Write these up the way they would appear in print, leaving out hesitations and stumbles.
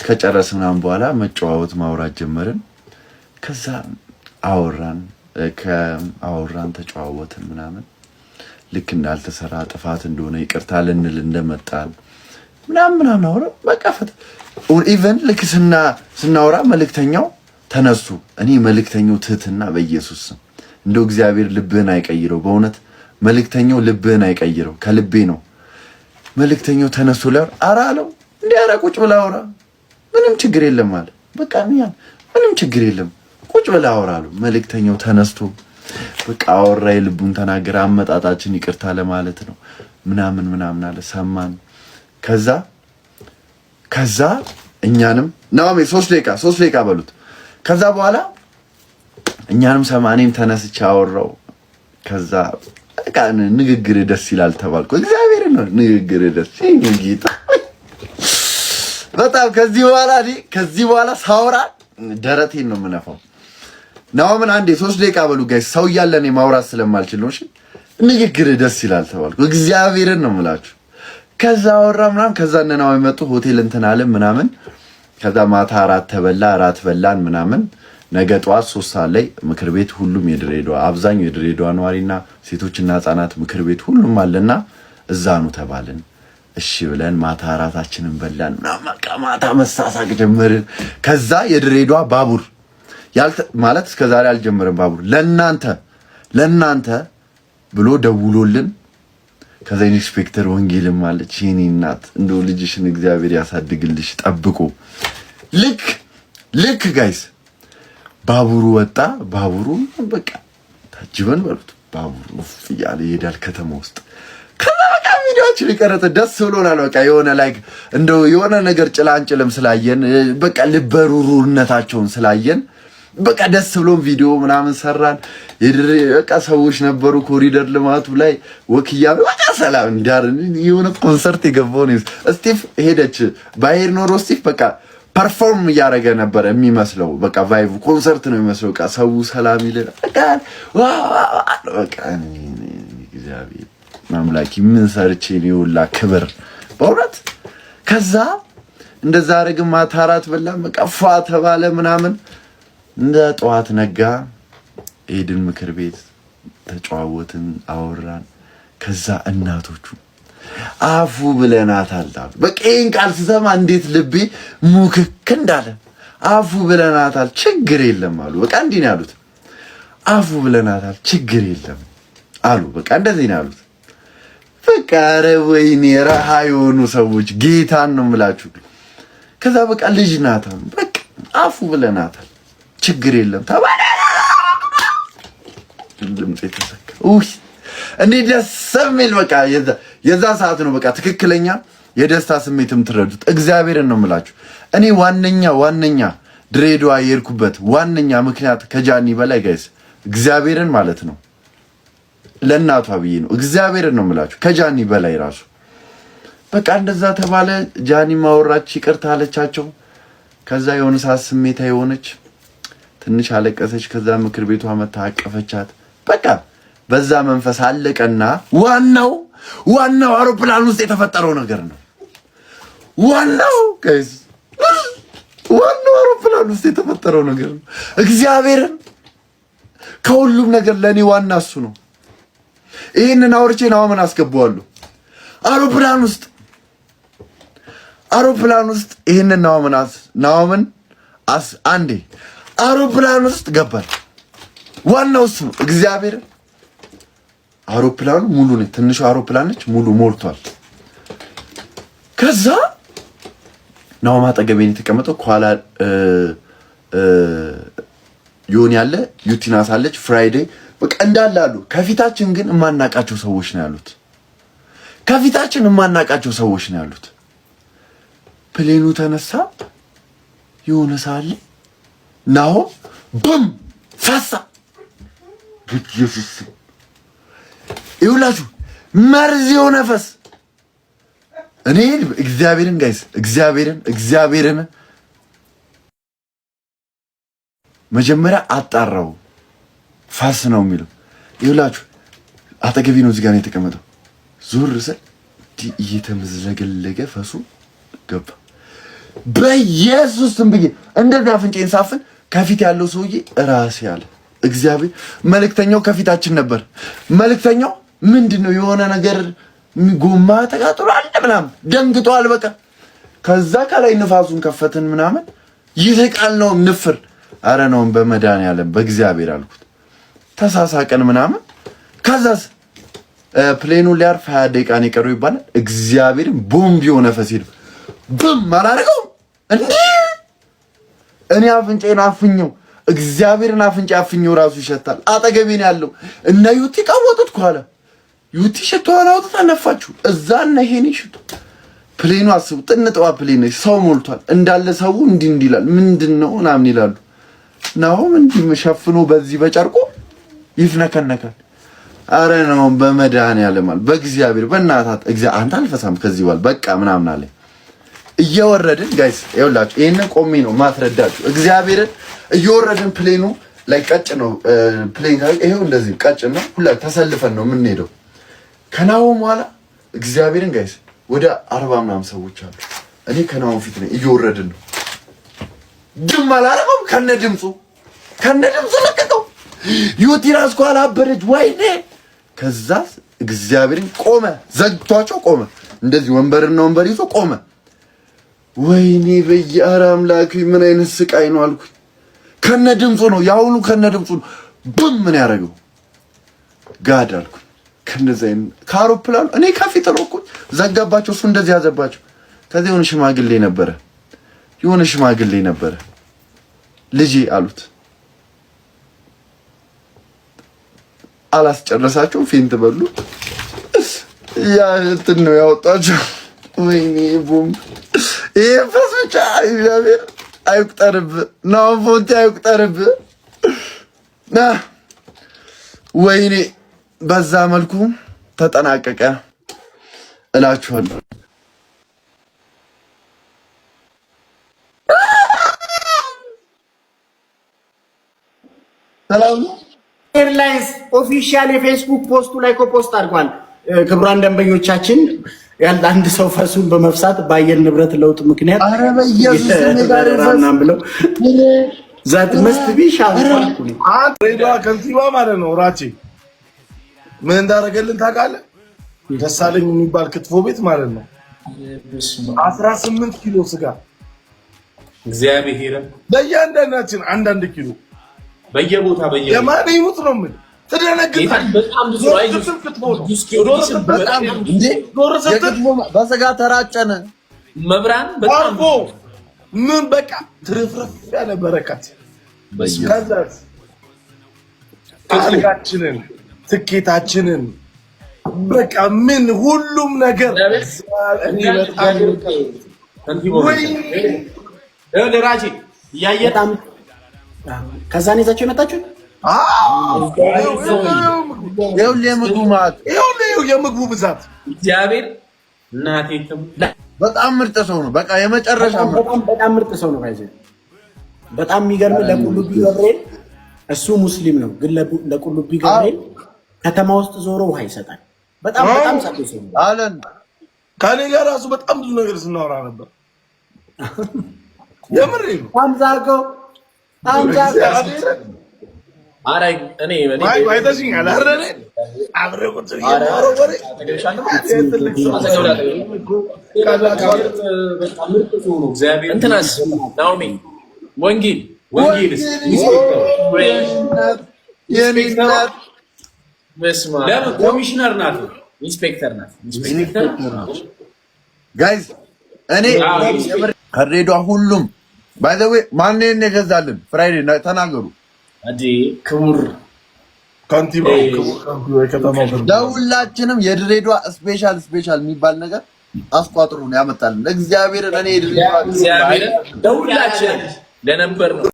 ከጨረስን በኋላ መጨዋወት ማውራት ጀመርን። ከዛ አወራን ተጨዋወትን ምናምን ልክ እንዳልተሰራ ጥፋት እንደሆነ ይቅርታ ልንል እንደመጣን ምናምን አወራ። በቃ ኢቨን ልክ ስናወራ መልእክተኛው ተነሱ። እኔ መልእክተኛው ትህትና በኢየሱስ ስም እንደው እግዚአብሔር ልብህን አይቀይረው። በእውነት መልእክተኛው ልብህን አይቀይረው። ከልቤ ነው። መልእክተኛው ተነሱ ላይ አራለው እንዲያራ ቁጭ ብላ አወራ። ምንም ችግር የለም አለ። በቃ ምንም ችግር የለም ቁጭ ብላ አወራሉ። መልእክተኛው ተነስቶ በቃ አወራ። የልቡን ተናገረ። አመጣጣችን ይቅርታ ለማለት ነው ምናምን አለ። ሰማን። ከዛ እኛንም ናኦሚ 3 ደቂቃ በሉት። ከዛ በኋላ እኛንም ሰማኔም ተነስቼ አወራው። ከዛ በቃ ንግግር ደስ ይላል ተባልኩ። እግዚአብሔር ነው ንግግር ደስ ይጌታ በጣም ከዚህ በኋላ ሳወራ ደረቴን ነው የምነፋው። ናኦምን አንዴ 3 ደቂቃ በሉ ጋይስ። ሰው እያለን ማውራት ስለማልችል ነው። እሺ ንግግር ደስ ይላል ተባልኩ። እግዚአብሔርን ነው የምላችሁ። ከዛ አወራ ምናምን። ከዛ እናው መጡ ሆቴል እንትን አለ ምናምን። ከዛ ማታ እራት በላን ምናምን። ነገ ጠዋት 3 ሰዓት ላይ ምክር ቤት ሁሉም የድሬዳዋ አብዛኛው የድሬዳዋ ነዋሪና ሴቶችና ህፃናት ምክር ቤት ሁሉም አለና እዛ ነው ተባልን። እሺ ብለን ማታ እራታችንን በላን ምናምን። ማታ መሳሳቅ ጀመርን። ከዛ የድሬዳዋ ባቡር ማለት እስከዛሬ አልጀመረም ባቡር ለናንተ ብሎ ደውሎልን። ከዛ ኢንስፔክተር ወንጌልም አለች የኔ እናት እንደው ልጅሽን እግዚአብሔር ያሳድግልሽ ጠብቆ። ልክ ጋይስ ባቡሩ ወጣ። ባቡሩ በቃ ታጅበን በሉት ባቡሩ እያለ ይሄዳል ከተማ ውስጥ። ከዛ በቃ ቪዲዮአችን ይቀረጽ ደስ ብሎናል። በቃ እንደው የሆነ ነገር ጭላንጭልም ስላየን በቃ ልበሩሩነታቸውን ስላየን በቃ ደስ ብሎን ቪዲዮ ምናምን ሰራን። በቃ ሰዎች ነበሩ ኮሪደር ልማቱ ላይ ወክያ በቃ ሰላም እንዳር የሆነ ኮንሰርት የገባው ነው። ስቲፍ ሄደች ባይር ኖሮ ስቲፍ በቃ ፐርፎርም እያደረገ ነበር የሚመስለው። በቃ ቫይቭ ኮንሰርት ነው የሚመስለው። በቃ ሰው ሰላም ይላል። በቃ እግዚአብሔር ማምላኪ ምን ሰርቼ ነው ሁላ ክብር በእውነት። ከዛ እንደዛ አረግን። ማታ እራት በላን። በቃ ፏ ተባለ ምናምን። እንደ ጠዋት ነጋ። ሄድን ምክር ቤት ተጨዋወትን፣ አወራን። ከዛ እናቶቹ አፉ ብለናታል አሉ። በቃ ይሄን ቃል ስሰማ እንዴት ልቤ ሙክክ እንዳለ። አፉ ብለናታል ችግር የለም አሉ። በቃ እንዲህ ነው ያሉት። አፉ ብለናታል ችግር የለም አሉ። በቃ እንደዚህ ነው ያሉት። በቃ ኧረ ወይኔ ረሃ የሆኑ ሰዎች ጌታን ነው የምላችሁ። ከዛ በቃ ልጅ ናት አሉ። በቃ አፉ ብለናታል ችግር የለም ተባለ። ድምጽ የተሰካ እንዴ ደስ የሚል በቃ የዛ ሰዓት ነው በቃ ትክክለኛ የደስታ ስሜትም ትረዱት። እግዚአብሔርን ነው የምላችሁ። እኔ ዋነኛ ድሬዳዋ የሄድኩበት ዋነኛ ምክንያት ከጃኒ በላይ ጋይስ እግዚአብሔርን ማለት ነው ለእናቷ ብዬ ነው። እግዚአብሔርን ነው የምላችሁ ከጃኒ በላይ ራሱ በቃ እንደዛ ተባለ። ጃኒ ማወራች ይቅርታ አለቻቸው። ከዛ የሆነ ሰዓት ስሜታ የሆነች ትንሽ አለቀሰች። ከዛ ምክር ቤቷ መታ አቀፈቻት። በቃ በዛ መንፈስ አለቀና ዋናው አውሮፕላን ውስጥ የተፈጠረው ነገር ነው። ዋናው አውሮፕላን ውስጥ የተፈጠረው ነገር ነው። እግዚአብሔርን ከሁሉም ነገር ለኔ ዋና እሱ ነው። ይሄንን አውርቼ ናኦምን አስገባዋለሁ። አውሮፕላን ውስጥ ይሄንን ናኦምን አንዴ አውሮፕላን ውስጥ ገባል። ዋናው እሱ ነው። እግዚአብሔር አውሮፕላኑ ሙሉ ነው። ትንሹ አውሮፕላን ነች፣ ሙሉ ሞልቷል። ከዛ ናኦም አጠገቤ ነው የተቀመጠው። ኋላ ዮኒ ያለ ዩቲናስ አለች፣ ፍራይዴ በቃ እንዳለ አሉ። ከፊታችን ግን የማናቃቸው ሰዎች ነው ያሉት። ፕሌኑ ተነሳ። የሆነ ሳለ ናኦም ቡም ፈሳ። ኢየሱስ ይውላችሁ መርዝ የሆነ ፈስ። እኔ እግዚአብሔርን ጋይስ እግዚአብሔርን መጀመሪያ አጣራው። ፈስ ነው የሚለው ይውላችሁ። አጠገቤ ነው እዚህ ጋር ነው የተቀመጠው። ዙር ስል እየተመዘገለገ ፈሱ ገባ። በኢየሱስ ስም ብዬ እንደዚህ አፍንጫዬን ሳፍን ከፊት ያለው ሰውዬ ራሴ ያለ እግዚአብሔር መልእክተኛው ከፊታችን ነበር። መልእክተኛው ምንድነው የሆነ ነገር ጎማ ተቃጥሏል ምናምን ደንግጧል። በቃ ከዛ ከላይ ንፋሱን ከፈትን ምናምን ይስቃል ነው ንፍር አረ ነው በመድኃኒዓለም በእግዚአብሔር አልኩት። ተሳሳቀን ምናምን ከዛስ ፕሌኑ ሊያርፍ 20 ደቂቃ ነው የቀረው ይባላል። እግዚአብሔርን ቦምብ የሆነ ፈሲል ብም አላደረገውም እንዴ እኔ አፍንጫዬን አፍኘው እግዚአብሔርን አፍንጫ አፍኘው ራሱ ይሸታል። አጠገቤ ነው ያለው እና ዩቲ ቀወጡት ኳላ ዩቲ ሸቷን አውጥታ ነፋችሁ እዛ እና ይሄኔ ሽቱ ፕሌኑ አስቡ ጥንጥዋ ፕሌን ሰው ሞልቷል እንዳለ ሰው እንዲህ ይላል ምንድነው ምናምን ይላሉ። ናሆም እንዲህ መሸፍኖ በዚህ በጨርቆ ይፍነከነካል። አረ ነው በመድኃኒዓለም በእግዚአብሔር በእናታት አንተ አልፈሳም ከዚህ በኋላ በቃ ምናምን አለ። እየወረድን ጋይስ ይኸውላችሁ ይሄንን ቆሜ ነው ማስረዳችሁ። እግዚአብሔርን እየወረድን ፕሌኑ ላይ ቀጭ ነው ፕሌን ይሄው እንደዚህ ቀጭ ነው ሁላ ተሰልፈን ነው የምንሄደው። ከናሆም በኋላ እግዚአብሔርን ጋይስ ወደ 40 ምናምን ሰዎች አሉ። እኔ ከናሆም ፊት ነኝ እየወረድን ነው። ድም አላረገውም ከነድምፁ ለቀቀው። ዩቲ ራስ ኳላ አበረች ወይኔ። ከዛ እግዚአብሔርን ቆመ ዘግቷቸው ቆመ። እንደዚህ ወንበርና ወንበር ይዞ ቆመ። ወይኔ በየአረ አምላክ ምን አይነት ስቃይ ነው አልኩኝ። ከነድምፁ ነው ያውኑ ከነድምፁ ነው ብም ምን ያደርገው ጋድ አልኩኝ። ከነዚህ ካሮፕላኑ እኔ ከፊት ተሮኩኝ ዘጋባቸው። እሱ እንደዚህ ያዘባቸው። ከዚህ የሆነ ሽማግሌ ነበረ ልጄ አሉት። አላስጨረሳቸው ፌንት በሉ ያ እንትን ነው ያወጣቸው። ወይኔ ቦምብ ይሄ ፈስቻ እግዚአብሔር አይቁጠርብ ነው ፎንቲ አይቁጠርብ ና ወይኔ በዛ መልኩ ተጠናቀቀ እላችኋለሁ። ሰላም ኤርላይንስ ኦፊሻል የፌስቡክ ፖስቱ ላይ ፖስት አድርጓል። ክቡራን ደንበኞቻችን ያለ አንድ ሰው ፈሱን በመፍሳት በአየር ንብረት ለውጥ ምክንያት አረ በኢየሱስ ምናምን ብለው ዛት መስት ቢሻልኩ ድሬዳዋ ከንቲባ ማለት ነው። ራቼ ምን እንዳደረገልን ታውቃለህ? ደሳለኝ የሚባል ክትፎ ቤት ማለት ነው 18 ኪሎ ስጋ እግዚአብሔር ለእያንዳንዳችን አንዳንድ ኪሎ በየቦታ የማን ይሙት ነው ምን ተደነግጣለህ? በስጋ ተራጨነ መብራን በጣም ምን በቃ ትርፍርፍ ያለ በረከት ከዛስ አልጋችንን ትኬታችንን በቃ ምን ሁሉም ነገር ለራጂ ያየታም ከዛኔ ይዛችሁ የመጣችሁ የምግቡ ብዛት እግዚአብሔር እናቴም በጣም ምርጥ ሰው ነው። በቃ የመጨረሻ በጣም ምርጥ ሰው ነው። ባይዘ በጣም የሚገርም ለቁልቢ ገብርኤል እሱ ሙስሊም ነው፣ ግን ለቁልቢ ገብርኤል ከተማ ውስጥ ዞሮ ውሃ ይሰጣል። በጣም ጸጥ ሰው ነው አለን። ከኔ ጋር ራሱ በጣም ብዙ ነገር ስናወራ ነበር። የምሬ ነው። አምዛጎ አረ እኔ አይተሽኛል አይደል? አብረቁት እንትናስ ናኦሚ ወንጌልስ ለምን ኮሚሽነር ናት? ኢንስፔክተር ናት። ጋይዝ እኔ ከሬዷ ሁሉም ባይ ዘ ዌይ ማን ነው የገዛልን? ፍራይዴ ተናገሩ። አዲ ክቡር ካንቲባው ለሁላችንም የድሬዳዋ ስፔሻል የሚባል ነገር አስቋጥሩ ነው ያመጣልን። እግዚአብሔርን እኔ እግዚአብሔር ለሁላችንም ለነበር ነው።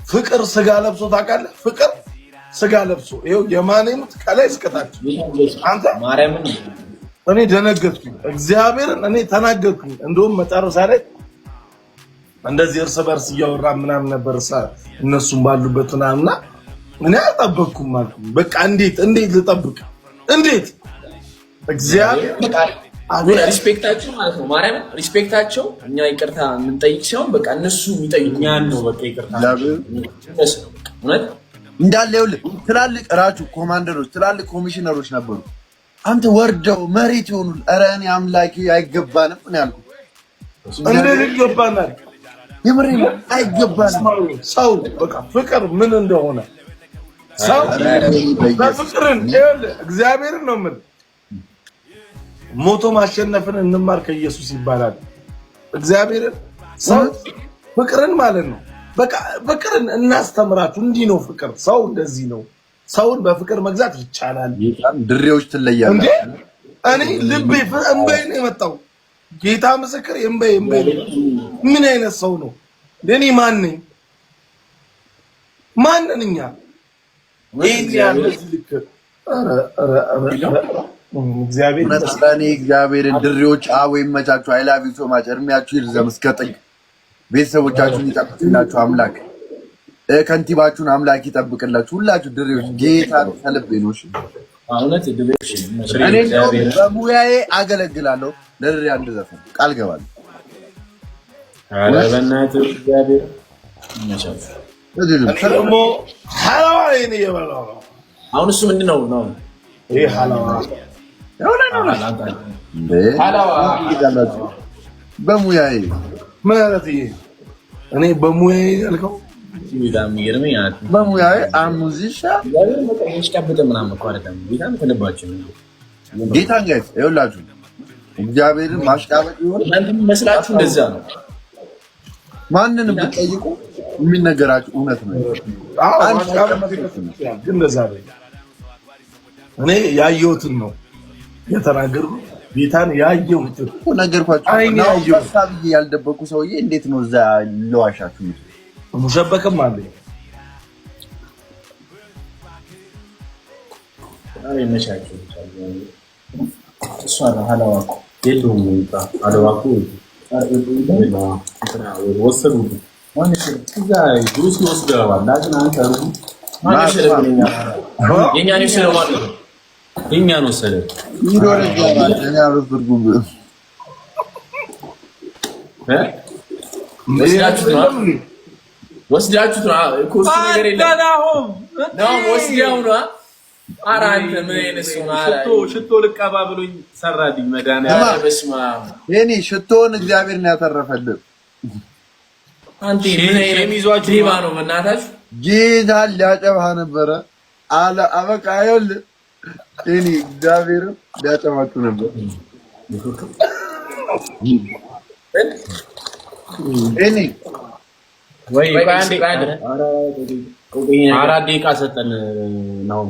ፍቅር ስጋ ለብሶ ታውቃለህ? ፍቅር ስጋ ለብሶ ይኸው የማኔሙት ከላይ እስከታች አንተ ማርያምን እኔ ደነገጥኩኝ። እግዚአብሔርን እኔ ተናገርኩኝ። እንደውም መጨረሻ ላይ እንደዚህ እርስ በርስ እያወራ ምናምን ነበር እነሱም ባሉበት ምናምንና እኔ አልጠበቅኩም ማለት በቃ እንዴት ልጠብቅ? እንዴት እግዚአብሔር ሪስፔክታቸው ማለት ነው። ማርያም ሪስፔክታቸው እኛ ይቅርታ የምንጠይቅ ሲሆን በቃ እነሱ የሚጠይቁኛን ነው። በቃ ይቅርታ እውነት እንዳለ ይኸውልህ፣ ትላልቅ ራቹ ኮማንደሮች፣ ትላልቅ ኮሚሽነሮች ነበሩ። አንተ ወርደው መሬት ይሆኑ። ኧረ እኔ አምላኬ አይገባንም ነው ያልኩት። እንዴት ይገባናል? የምሬ አይገባንም። ሰው በቃ ፍቅር ምን እንደሆነ ሰው በፍቅርን ይኸውልህ፣ እግዚአብሔርን ነው የምልህ። ሞቶ ማሸነፍን እንማር ከኢየሱስ ይባላል። እግዚአብሔርን ሰው ፍቅርን ማለት ነው። በቃ ፍቅርን እናስተምራችሁ። እንዲህ ነው ፍቅር። ሰው እንደዚህ ነው። ሰውን በፍቅር መግዛት ይቻላል። ድሬዎች ትለያለህ እንዴ? እኔ ልቤ እንበይ ነው የመጣው። ጌታ ምስክር እንበይ። ምን አይነት ሰው ነው? እኔ ማን ነኝ? ማንን እኛ እግዚአብሔርን ድሬዎች ወይም መቻችሁ አይላቪ ሶማች እድሜያችሁ ይርዘም እስከ ጥግ። ቤተሰቦቻችሁን ይጠብቅላችሁ አምላክ። ከንቲባችሁን አምላክ ይጠብቅላችሁ። ሁላችሁ ድሬዎች ጌታ ከልቤ ነው። እኔ በሙያዬ አገለግላለሁ። ለድሬ አንድ ዘፈን ቃል ገባለሁ። ኧረ በእናትህ እግዚአብሔር ይመቻችሁ። ደግሞ ሐላዋ ይሄን እየበላሁ ነው። አሁን እሱ ምንድን ነው ነው ይሄ ሐላዋ በሙያዬ ማለት ይሄ እኔ በሙያዬ ያልከው በሙያዬ ሙዚሻ ጌታን ጋይስ ይኸውላችሁ እግዚአብሔርን ማሽቃበጥ ይሆን መስላችሁ እንደዛ ነው። ማንንም ብትጠይቁ የሚነገራችሁ እውነት ነው። ግን እንደዛ ነው። እኔ ያየሁትን ነው የተናገርኩት። ጌታን ያየሁትን ነገርኳችሁ። ሀሳብ ያልደበቁ ሰውዬ እንዴት ነው እዛ ለዋሻችሁ? ሙሸበክም አለ መቻቸው እሷ ሀላዋቁ የለውም ሀላዋቁ ወሰዱ ጁስ ይወስደዋል። የእኛን ስለማለት ነው። የእኛን ወሰደ ወስዳችሁት ነው እኮ እሱ ነገር የለም። ወስዳው ነው። ኧረ አንተ ምን አይነት ሰው ነህ? ሽቶ ልቀባ ብሎኝ ሰራልኝ መድኃኒዓለም። በስመ አብ የኔ ሽቶውን እግዚአብሔር ነው ያተረፈልህ። አንተ ምን አይነት ዲባ ነው? በእናታችሁ ጌታ ሊያጨባህ ነበረ አለ። አበቃ ይኸውልህ የኔ እግዚአብሔር ሊያጨባችሁ ነበር። የኔ ወይ አንዴ አራት ደቂቃ ሰጠን ነው